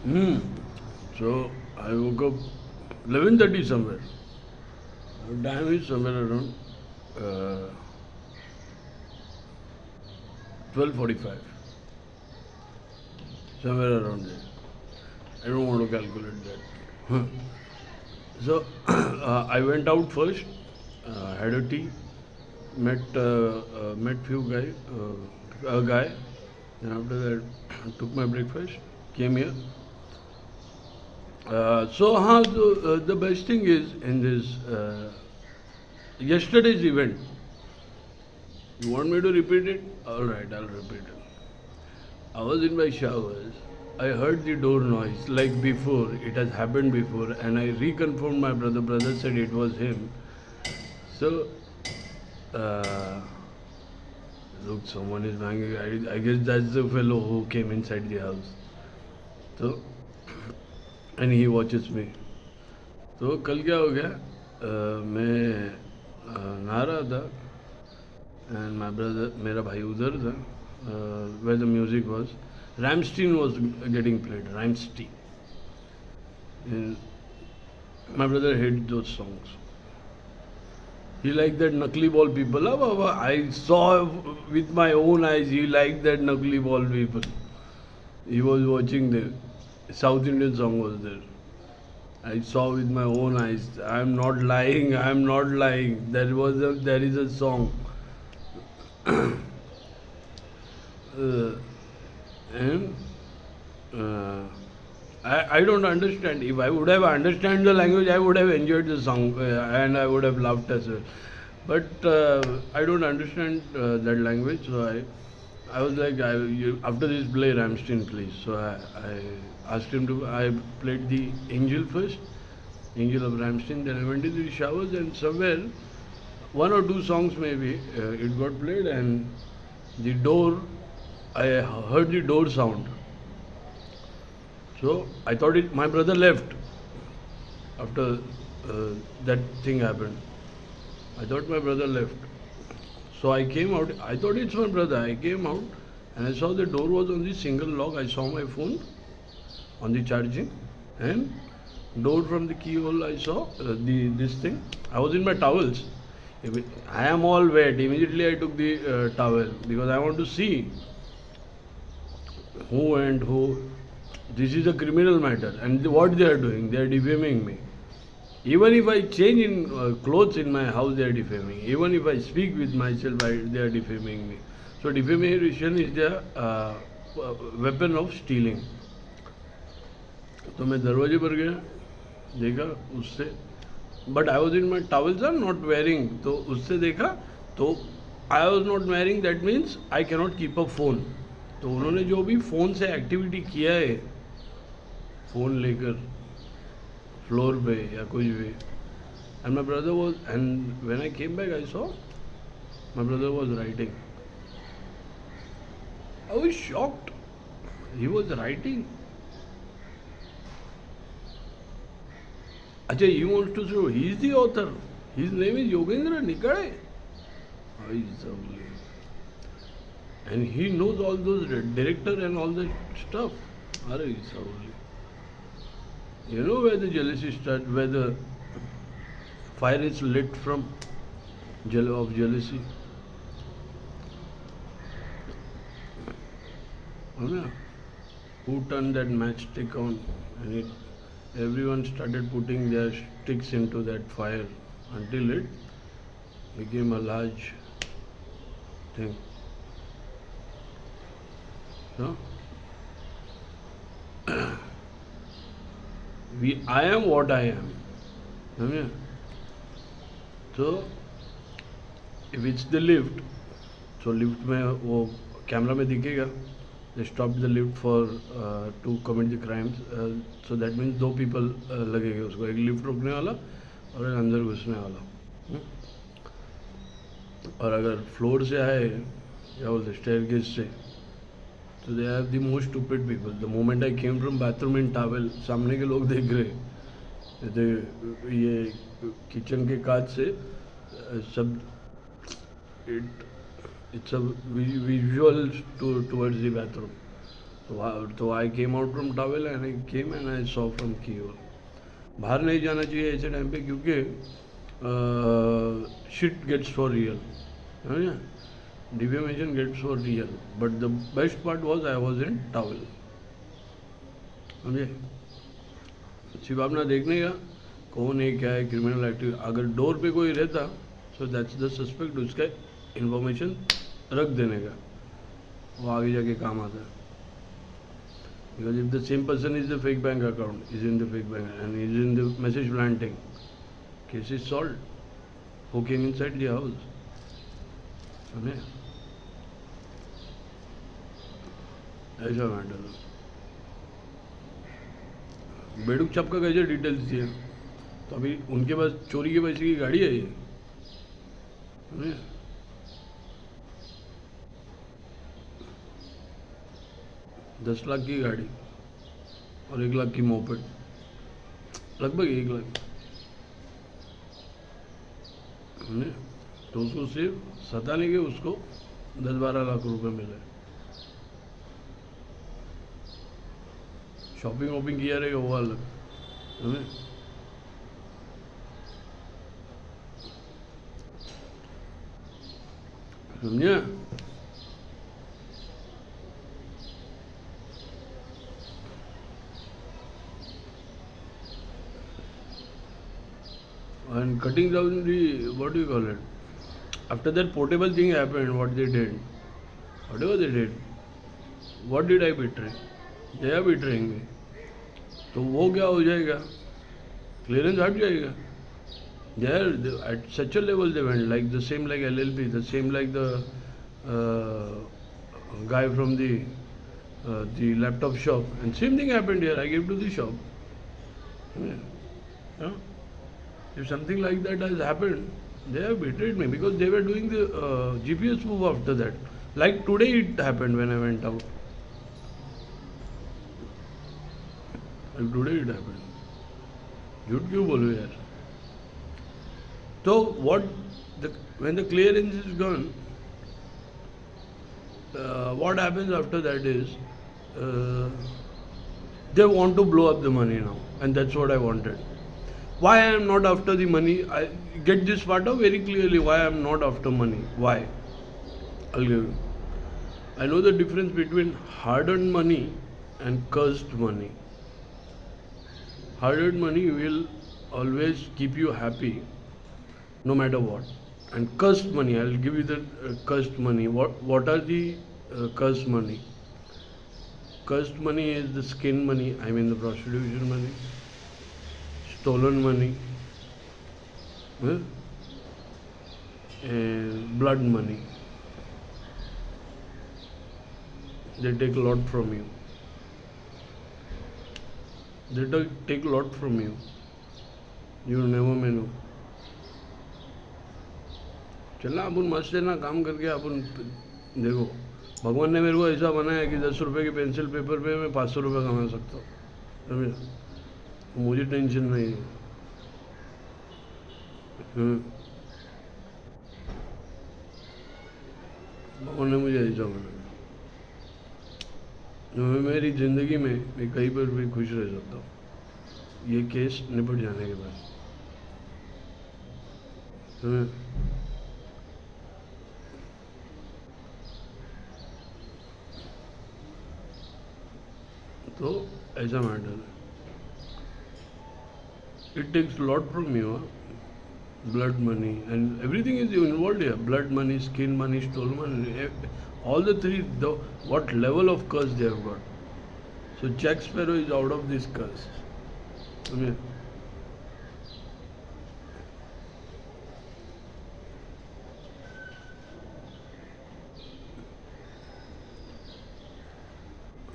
Hmm. So I woke up 11:30 somewhere. Time is somewhere around uh, 12:45, somewhere around there. I don't want to calculate that. So I went out first, had a tea, met few a guy, and after that took my breakfast, came here. The best thing is in this yesterday's event. You want me to repeat it? All right, I'll repeat it. I was in my showers. I heard the door noise like before. It has happened before, and I reconfirmed my brother. Brother said it was him. So, uh, look, someone is banging. I guess that's the fellow who came inside the house. So, and he watches me. तो कल क्या हो गया मैं नहा रहा था and my brother मेरा भाई उधर था where the music was Rammstein was getting played Rammstein my brother hate those songs he liked that knuckly ball people. I saw with my own eyes he liked that knuckly ball people. He was watching the South Indian song was there. I saw with my own eyes. I'm not lying. I'm not lying. There is a song. Uh, and uh, I don't understand. If I would have understand the language, I would have enjoyed the song and I would have laughed as well. But I don't understand that language, so I was like, after this play Ramstein, please. So I asked him to. I played the Angel first, Angel of Ramstein. Then I went into the showers, and somewhere one or two songs maybe it got played, and the door. I heard the door sound. So I thought my brother left after that thing happened. I thought my brother left. So I came out. I thought it's my brother. I came out and I saw the door was on the single lock. I saw my phone on the charging and door from the keyhole. I saw the this thing. I was in my towels. I am all wet. Immediately I took the towel because I want to see who and who. This is a criminal matter, and what they are doing, they are defaming me. Even if I change in clothes in my house, they are defaming. Even if I speak with myself, they are defaming me. So defamation is the weapon of stealing. तो मैं दरवाजे पर गया देखा उससे but I was in my towels are not wearing तो उससे देखा तो I was not wearing that means I cannot keep a phone तो उन्होंने जो भी फ़ोन से एक्टिविटी किया है फ़ोन लेकर फ्लोर पे या कुछ भी and my brother was and when I came back I saw my brother was writing I was shocked he was writing अच्छा he wants to show he is the author his name is Yogendra Nikade and he knows all those director and all that stuff. You know where the jealousy starts, where the fire is lit from of jealousy. Who turned that matchstick on and everyone started putting their sticks into that fire until it became a large thing. So, I am what I am. समझे? So, if it's the lift, so lift में वो camera में दिखेगा. They stopped the lift for to commit the crimes. So that means दो people लगेंगे उसको एक lift रोकने वाला और एक अंदर घुसने वाला. और अगर फ्लोर से आए या बोलते स्टेयरकेस से तो they are the most stupid people. The moment I came from bathroom in towel सामने के लोग देख रहे ये किचन के कांच से सब it's a visual towards the bathroom. तो I came out from towel and I came and I saw from keyhole. बाहर नहीं जाना चाहिए ऐसे टाइम पे, क्योंकि shit gets for real. Defamation gets for real. But the best part was I was in towel. समझे? सिर्फ अपना देखने का कौन है क्या है क्रिमिनल एक्टिविटी. अगर डोर पे कोई रहता सो दैट्स द सस्पेक्ट. उसका इंफॉर्मेशन रख देने का, वो आगे जाके काम आता है. Because if the same person is the fake bank account, is in the fake bank and is in the message planting, case is solved. Who came inside the house? समझे? ऐसा मैटर. बेडूक छप का कैसे डिटेल्स दिए, तो अभी उनके पास चोरी के पैसे की गाड़ी है ये. समझे? 10 लाख की गाड़ी और 1 लाख की मोपेड, लगभग 1 लाख. तो उसको सिर्फ सताने के उसको 10-12 लाख रुपए मिले. शॉपिंग वॉपिंग किया रहेगा वो अलग. समझे? And cutting down the, what do you call it, after that portable thing happened, what they did, whatever they did, what did I betray? They are betraying me. तो वो क्या हो जाएगा, क्लियरेंस हट जाएगा. They are at such a level they went, like the same like LLP, the same like the guy from the laptop shop, and same thing happened here. I gave to the shop. Yeah. If something like that has happened, they have betrayed me, because they were doing the GPS move after that. Like today it happened when I went out. Like today it happened. झूठ क्यों बोलूँ यार. So when the clearance is gone, what happens after that is they want to blow up the money now, and that's what I wanted. Why I am not after the money? I get this part out very clearly. Why I am not after money? Why? I'll give you. I know the difference between hard-earned money and cursed money. Hard-earned money will always keep you happy, no matter what. And cursed money, I'll give you the cursed money. What are the cursed money? Cursed money is the skin money. I mean the prostitution money. Stolen money, and blood money. They take a lot from you. They take a lot from you. You never may know. चलना अपन मस्त है ना, काम करके अपन देखो. भगवान ने मेरे को ऐसा बनाया कि 10 रुपए के पेंसिल पेपर पे मैं 500 रुपये कमा सकता हूँ. समझे? मुझे टेंशन नहीं है. भगवान ने मुझे ऐसा बनाया. मैं मेरी ज़िंदगी में मैं कहीं पर भी खुश रह सकता हूँ, ये केस निपट जाने के बाद. तो ऐसा मैटर है. It takes a lot from you, blood money, and everything is involved here. Blood money, skin money, stolen money, all the three. What level of curse they have got. So Jack Sparrow is out of this curse. I mean,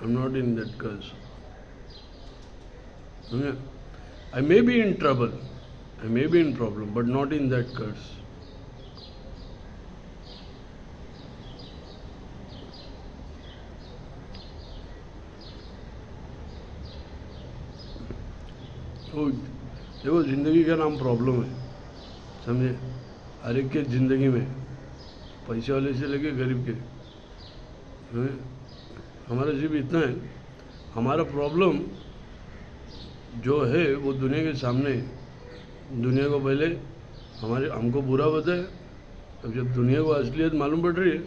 I'm not in that curse. I mean, I may be in trouble, I may be in problem, but not in that curse. तो देखो, ज़िंदगी का नाम problem है. समझे? हर एक के ज़िंदगी में, पैसे वाले से लेके गरीब के, हमारा सिर्फ इतना है, हमारा प्रॉब्लम जो है वो दुनिया के सामने, दुनिया को पहले हमको बुरा बताए, अब जब दुनिया को असलियत मालूम पड़ रही है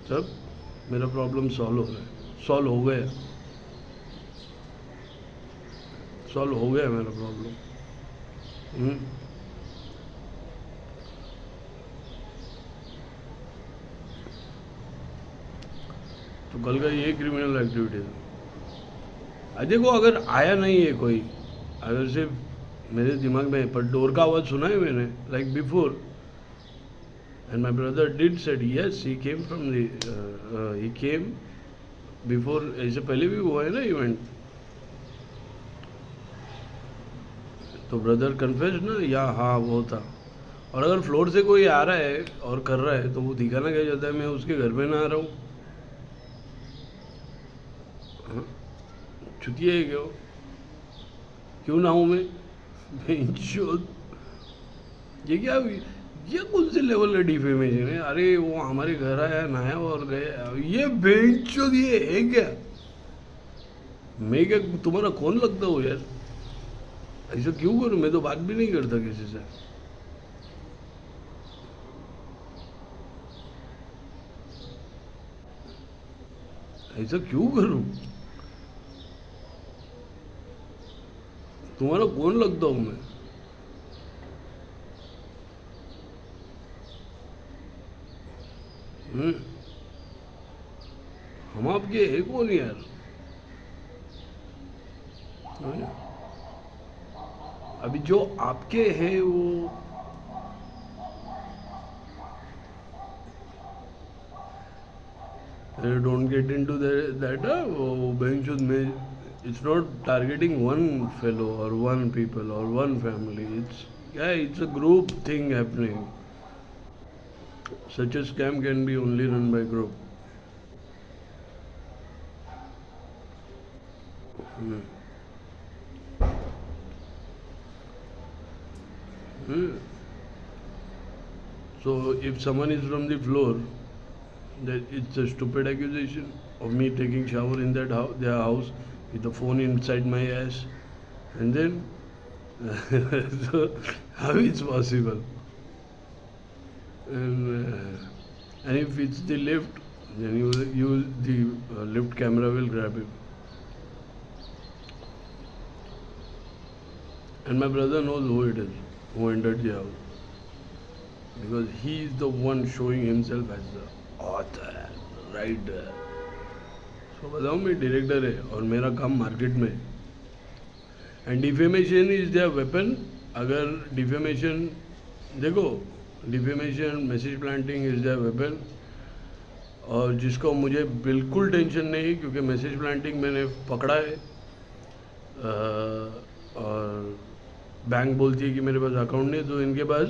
तब मेरा प्रॉब्लम सॉल्व हो रहा है, सॉल्व हो गया मेरा प्रॉब्लम। तो कल का ये क्रिमिनल एक्टिविटी है। देखो अगर आया नहीं है कोई, अगर सिर्फ मेरे दिमाग में पर डोर का आवाज़ सुना है मैंने like before, and my brother did said yes he came from he came before, ऐसे पहले भी हुआ है ना इवेंट, तो ब्रदर कन्फेस ना या हाँ वो था। और अगर फ्लोर से कोई आ रहा है और कर रहा है तो वो दिखाना क्या जाता है मैं उसके घर पे ना आ रहा हूँ, छुट्टी है क्यों ना हूँ मैं ये क्या, ये कौन से लेवल का डिफेमेशन है? अरे वो हमारे घर आया नहाया और गया, ये बेंचोद ये है क्या? मैं क्या तुम्हारा कौन लगता हूँ यार? ऐसा क्यों करूँ? मैं तो बात भी नहीं करता किसी से। ऐसा क्यों करूँ? तुम्हारा कौन लगता हूँ मैं? हम आपके है कौन यार? अभी जो आपके है वो don't get into that bench में, it's not targeting one fellow or one people or one family, it's a group thing happening. Such a scam can be only run by group. So if someone is from the floor, that it's a stupid accusation of me taking shower in their house with the phone inside my ass, and then so how it's possible? And if it's the lift, then the lift camera will grab him. And my brother knows who it is who entered the house, because he is the one showing himself as the author, writer. So बताओ मैं director है और मेरा काम market में, and defamation is their weapon. अगर defamation देखो, defamation message planting is their weapon, और जिसको मुझे बिल्कुल टेंशन नहीं क्योंकि मैसेज प्लांटिंग मैंने पकड़ा है। और बैंक बोलती है कि मेरे पास अकाउंट नहीं, तो इनके पास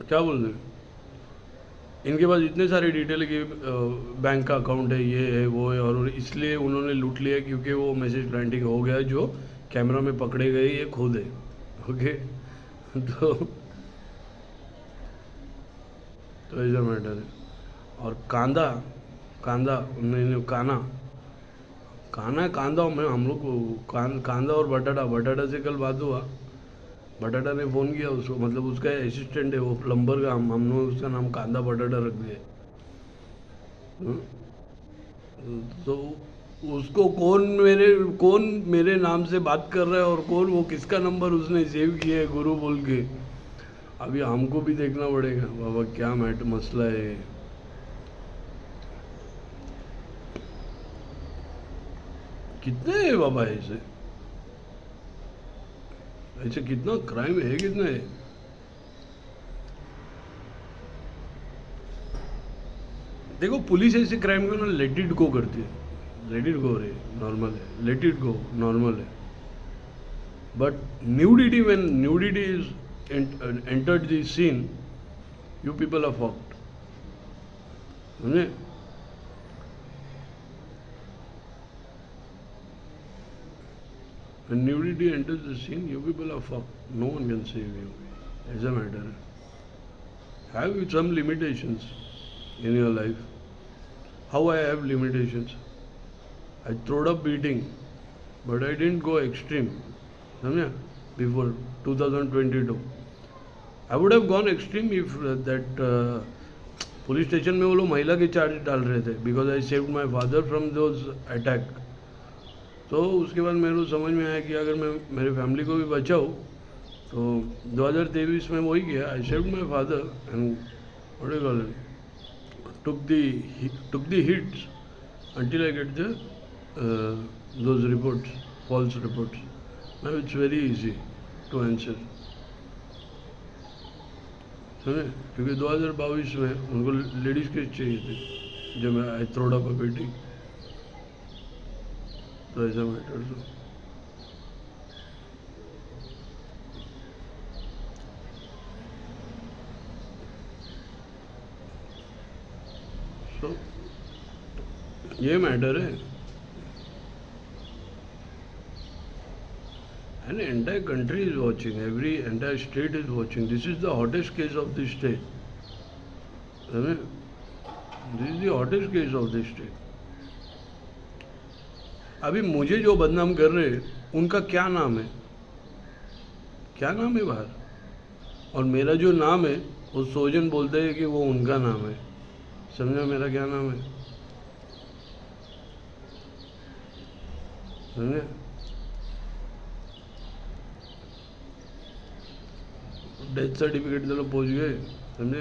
क्या बोल रहे हैं, इनके पास इतने सारे डिटेल है कि बैंक का अकाउंट है, ये है वो है, और इसलिए उन्होंने लूट लिया क्योंकि वो मैसेज प्लांटिंग हो गया जो कैमरा में पकड़े गए ये खुद है। ओके तो ऐसा मैटर है। और कांदा नहीं कांदा में हम लोग कांदा और बटाटा से कल बात हुआ। बटाटा ने फ़ोन किया उसको, मतलब उसका असिस्टेंट है वो प्लम्बर का, हमने उसका नाम कांदा बटाटा रख दिया। तो उसको कौन मेरे नाम से बात कर रहा है और कौन वो किसका नंबर उसने सेव किया है गुरु बोल के, अभी हमको भी देखना पड़ेगा बाबा क्या मसला है। कितने है बाबा ऐसे कितना क्राइम है, कितना है? देखो पुलिस ऐसे क्राइम को ना लेट इट गो करती है, लेट इट गो रे नॉर्मल है, लेट इट गो नॉर्मल है। But nudity, when nudity is entered the scene, you people are fucked. समझे? When nudity enters the scene, you people are fucked. No one can save you. ऐसा matter है। Have some limitations. in your life. How I have limitations. I throwed up beating, but I didn't go extreme. समझा? Before 2022. I would have gone extreme if that police station में वो लोग महिला के charge डाल रहे थे because I saved my father from those attack. तो उसके बाद मेरे को समझ में आया कि अगर मैं मेरे फैमिली को भी बचाऊँ तो 2023 में वही किया. I saved my father and what do you call it took the hits until I get the those reports, false reports. Now it's very easy to answer. समझे? क्योंकि 2022 में उनको लेडीज़ केस चाहिए थे जब मैं आई थ्रोड अप अ बेटी. तो ऐसा मैटर. तो ये मैटर है. And the entire country is watching, every entire state is watching. This is the hottest case of the state. समझे? This is the hottest case of the state. अभी मुझे जो बदनाम कर रहे हैं उनका क्या नाम है? क्या नाम है बाहर? और मेरा जो नाम है वो सोजन बोलते हैं कि वो उनका नाम है. समझा मेरा क्या नाम है? समझे? डेथ सर्टिफिकेट चलो पहुंच गए. समझे?